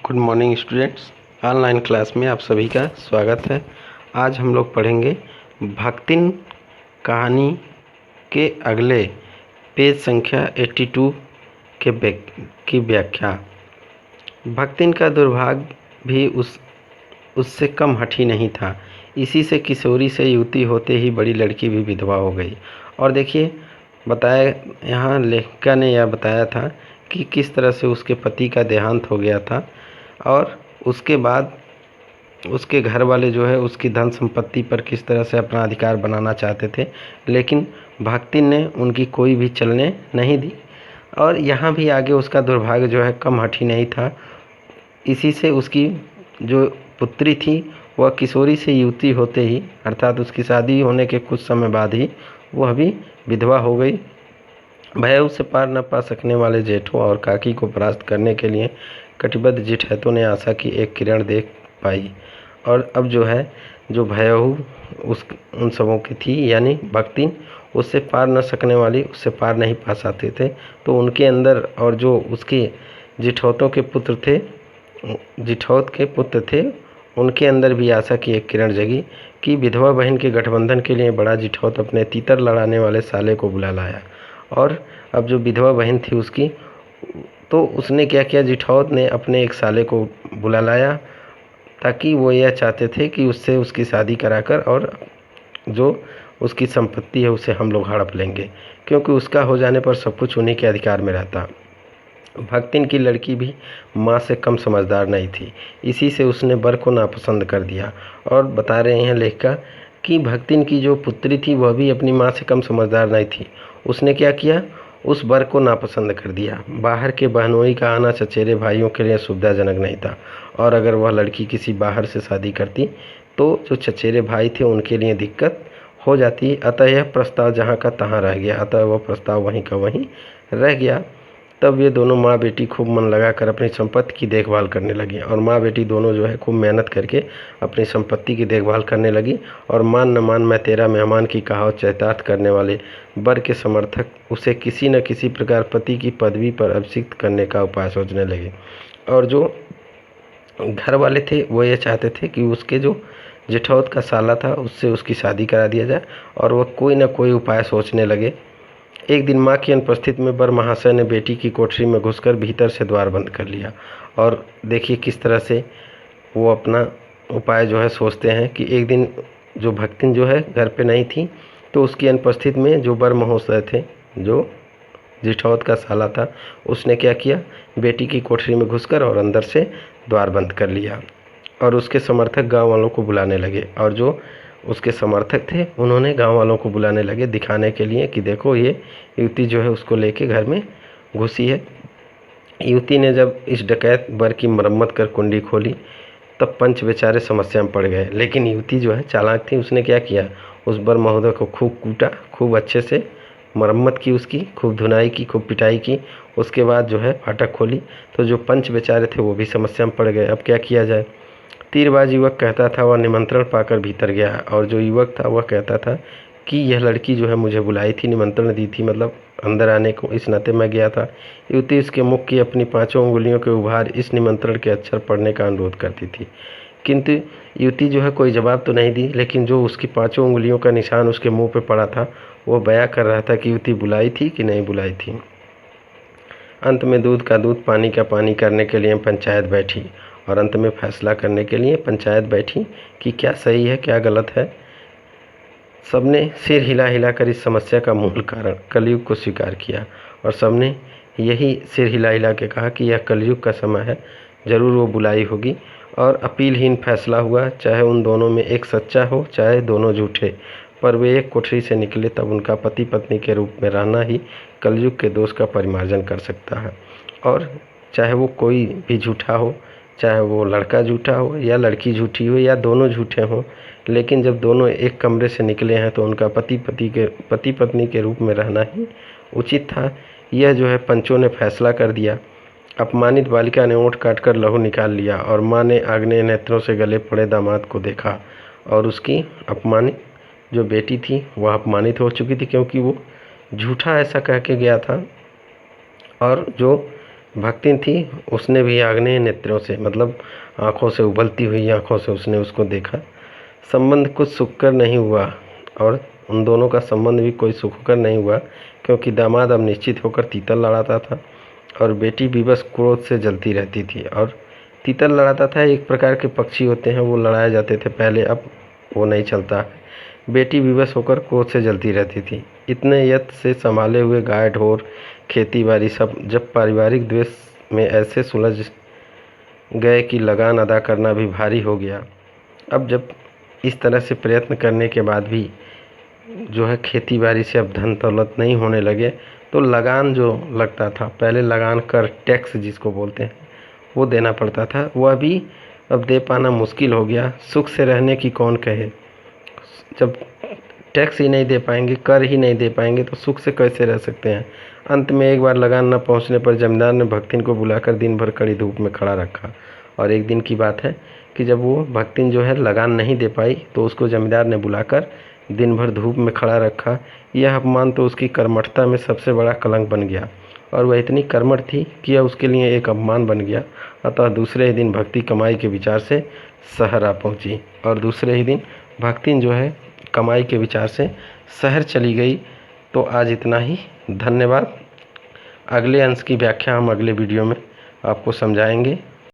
Good morning students. Online class में आप सभी का स्वागत है। आज हम लोग पढ़ेंगे भक्तिन कहानी के अगले पेज संख्या 82 की व्याख्या। भक्तिन का दुर्भाग्य भी उससे कम हठी नहीं था। इसी से किशोरी से युवती होते ही बड़ी लड़की भी विधवा हो गई। और देखिए बताया, यहाँ लेखिका ने यह बताया था कि किस तरह से उसके पति का देहांत हो गया था और उसके बाद उसके घर वाले जो है उसकी धन संपत्ति पर किस तरह से अपना अधिकार बनाना चाहते थे, लेकिन भक्तिन ने उनकी कोई भी चलने नहीं दी। और यहाँ भी आगे उसका दुर्भाग्य जो है कम हठी नहीं था। इसी से उसकी जो पुत्री थी वह किशोरी से युवती होते ही, अर्थात उसकी शादी होने के कुछ समय बाद ही वह भी विधवा हो गई। भय से पार न पा सकने वाले जेठों और काकी को परास्त करने के लिए कटिबद्ध जिठैतों ने आशा की एक किरण देख पाई। और अब जो है जो भयहु उन सबों की थी, यानी भक्तिन, उससे पार न सकने वाली, उससे पार नहीं पा सकते थे, तो उनके अंदर और जो उसके जिठौतों के पुत्र थे, जिठौत के पुत्र थे, उनके अंदर भी आशा की एक किरण जगी कि विधवा बहन के गठबंधन के लिए बड़ा जिठौत अपने तीतर लड़ाने वाले साले को बुला लाया। और अब जो विधवा बहन थी उसकी, तो उसने क्या किया, जिठौत ने अपने एक साले को बुला लाया ताकि वो यह चाहते थे कि उससे उसकी शादी कराकर और जो उसकी संपत्ति है उसे हम लोग हड़प लेंगे, क्योंकि उसका हो जाने पर सब कुछ उन्हीं के अधिकार में रहता। भक्तिन की लड़की भी माँ से कम समझदार नहीं थी, इसी से उसने वर को नापसंद कर दिया। और बता रहे हैं लेखिका कि भक्तिन की जो पुत्री थी वह भी अपनी माँ से कम समझदार नहीं थी। उसने क्या किया, उस वर को नापसंद कर दिया। बाहर के बहनोई का आना चचेरे भाइयों के लिए सुविधाजनक नहीं था, और अगर वह लड़की किसी बाहर से शादी करती तो जो चचेरे भाई थे उनके लिए दिक्कत हो जाती। अतः यह प्रस्ताव जहाँ का तहाँ रह गया, अतः वह प्रस्ताव वहीं का वहीं रह गया। तब ये दोनों माँ बेटी खूब मन लगाकर अपनी संपत्ति की देखभाल करने लगी, और माँ बेटी दोनों जो है खूब मेहनत करके अपनी संपत्ति की देखभाल करने लगी। और मान न मान मैं तेरा मेहमान की कहावत चरितार्थ करने वाले वर के समर्थक उसे किसी न किसी प्रकार पति की पदवी पर अभिषिक्त करने का उपाय सोचने लगे। और जो घर वाले थे वो ये चाहते थे कि उसके जो जेठौत का साला था उससे उसकी शादी करा दिया जाए, और वह कोई ना कोई उपाय सोचने लगे। एक दिन माँ की अनुपस्थिति में वर महाशय ने बेटी की कोठरी में घुसकर भीतर से द्वार बंद कर लिया। और देखिए किस तरह से वो अपना उपाय जो है सोचते हैं कि एक दिन जो भक्तिन जो है घर पे नहीं थी, तो उसकी अनुपस्थिति में जो वर महोदय थे, जो जिठौत का साला था, उसने क्या किया, बेटी की कोठरी में घुसकर और अंदर से द्वार बंद कर लिया। और उसके समर्थक गांव वालों को बुलाने लगे, और जो उसके समर्थक थे उन्होंने गांव वालों को बुलाने लगे दिखाने के लिए कि देखो ये युवती जो है उसको लेके घर में घुसी है। युवती ने जब इस डकैत वर की मरम्मत कर कुंडी खोली तब पंच बेचारे समस्या में पड़ गए। लेकिन युवती जो है चालाक थी, उसने क्या किया, उस वर महोदय को खूब कूटा, खूब अच्छे से मरम्मत की उसकी, खूब धुनाई की, खूब पिटाई की। उसके बाद जो है फाटक खोली, तो जो पंच बेचारे थे वो भी समस्या में पड़ गए। अब क्या किया जाए। तीरबाज युवक कहता था वह निमंत्रण पाकर भीतर गया, और जो युवक था वह कहता था कि यह लड़की जो है मुझे बुलाई थी, निमंत्रण दी थी, मतलब अंदर आने को, इस नाते मैं गया था। युवती उसके मुख की अपनी 5 उंगलियों के उभार इस निमंत्रण के अक्षर पढ़ने का अनुरोध करती थी, किंतु युवती जो है कोई जवाब तो नहीं दी, लेकिन जो उसकी 5 उंगलियों का निशान उसके मुंह पे पड़ा था वो बयां कर रहा था कि युवती बुलाई थी कि नहीं बुलाई थी। अंत में दूध का दूध पानी का पानी करने के लिए पंचायत बैठी, और अंत में फैसला करने के लिए पंचायत बैठी कि क्या सही है क्या गलत है। सबने सिर हिला हिला कर इस समस्या का मूल कारण कलयुग को स्वीकार किया, और सबने यही सिर हिला हिला के कहा कि यह कलयुग का समय है, ज़रूर वो बुलाई होगी। और अपीलहीन फैसला हुआ, चाहे उन दोनों में एक सच्चा हो चाहे दोनों झूठे, पर वे एक कोठरी से निकले तब उनका पति पत्नी के रूप में रहना ही कलयुग के दोष का परिमार्जन कर सकता है। और चाहे वो कोई भी झूठा हो, चाहे वो लड़का झूठा हो या लड़की झूठी हो या दोनों झूठे हों, लेकिन जब दोनों एक कमरे से निकले हैं तो उनका पति पत्नी के रूप में रहना ही उचित था। यह जो है पंचों ने फैसला कर दिया। अपमानित बालिका ने ओंठ काटकर लहू निकाल लिया, और माँ ने आग्नेय नेत्रों से गले पड़े दामाद को देखा, और उसकी अपमानित जो बेटी थी वह अपमानित हो चुकी थी, क्योंकि वो झूठा ऐसा कह के गया था। और जो भक्तिन थी, उसने भी आग्नेय नेत्रों से मतलब आँखों से, उबलती हुई आँखों से उसने उसको देखा। संबंध कुछ सुखकर नहीं हुआ और उन दोनों का संबंध भी कोई सुखकर नहीं हुआ, क्योंकि दामाद अब निश्चित होकर तीतर लड़ाता था और बेटी विवश क्रोध से जलती रहती थी। और तीतर लड़ाता था, एक प्रकार के पक्षी होते हैं, वो लड़ाए जाते थे पहले, अब वो नहीं चलता है। बेटी विवश होकर क्रोध से जलती रहती थी। इतने यत्न से संभाले हुए गाय ढोर, खेती बाड़ी सब जब पारिवारिक द्वेष में ऐसे सुलझ गए कि लगान अदा करना भी भारी हो गया। अब जब इस तरह से प्रयत्न करने के बाद भी जो है खेती बाड़ी से अब धन दौलत नहीं होने लगे, तो लगान जो लगता था, पहले लगान कर, टैक्स जिसको बोलते हैं, वो देना पड़ता था, वह भी अब दे पाना मुश्किल हो गया। सुख से रहने की कौन कहे, जब टैक्स ही नहीं दे पाएंगे, कर ही नहीं दे पाएंगे, तो सुख से कैसे रह सकते हैं। अंत में एक बार लगान न पहुंचने पर जमींदार ने भक्तिन को बुलाकर दिन भर कड़ी धूप में खड़ा रखा। और एक दिन की बात है कि जब वो भक्तिन जो है लगान नहीं दे पाई, तो उसको जमींदार ने बुलाकर दिन भर धूप में खड़ा रखा। यह अपमान तो उसकी कर्मठता में सबसे बड़ा कलंक बन गया, और वह इतनी कर्मठ थी कि यह उसके लिए एक अपमान बन गया। अतः दूसरे ही दिन भक्ति कमाई के विचार से शहर आ पहुंची, और दूसरे ही दिन भक्तिन जो है कमाई के विचार से शहर चली गई। तो आज इतना ही, धन्यवाद। अगले अंश की व्याख्या हम अगले वीडियो में आपको समझाएंगे।